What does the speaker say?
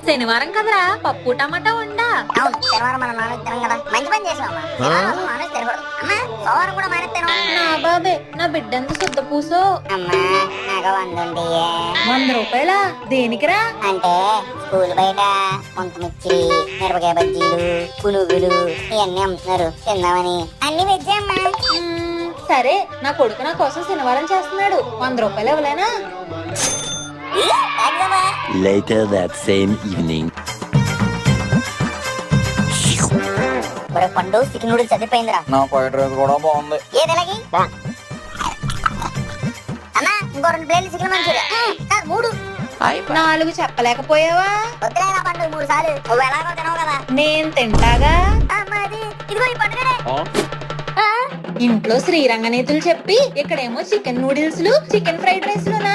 శనివారం కదరా, పప్పు టమాటా వండా. అవును, శనివారం మనం నాన్ వెజ్ తినం కదా. మంచి పని చేసావమ్మా. శనివారం నాన్ వెజ్ తినకూడదు. అమ్మా, సోమవారం కూడా మానేస్తాను. నా బాబే, నా బిడ్డంత శుద్ధ పూసో. అమ్మా, నాకు 100 ఉండియే. 100 రూపాయలా? దేనికిరా? అంటే స్కూల్ బయట ముంతమిర్చి, మిరపకాయ బజ్జీలు, పునుగులు ఇవన్నీ అమ్ముతున్నారు, తిందామని. అన్ని వెజ్జే అమ్మా. సరే, నా కొడుకు నా కోసం శనివారం చేస్తున్నాడు. 100 రూపాయలు ఇవ్వలేనా? Later that same evening. పండు చికెన్ నూడిల్స్ చదివిపోయిందిరా. నా ఫ్రైడ్ రైస్ కూడా బాగుంది. ఏదెలాగి అన్నా, ఇంకో 2 ప్లేట్లు చికెన్ మంచూరియా. 3. 4 చెప్పలేకపోయావా? వద్దులేదా పండు, 3 సార్లు. నువ్వు ఎలాగో తినవు కదా. నేను తింటాగా. అది ఇదిగో ఈ పండుగనే. ఇంట్లో శ్రీరంగ నీతులు చెప్పి ఇక్కడేమో చికెన్ నూడిల్స్ లు, చికెన్ ఫ్రైడ్ రైస్ లునా?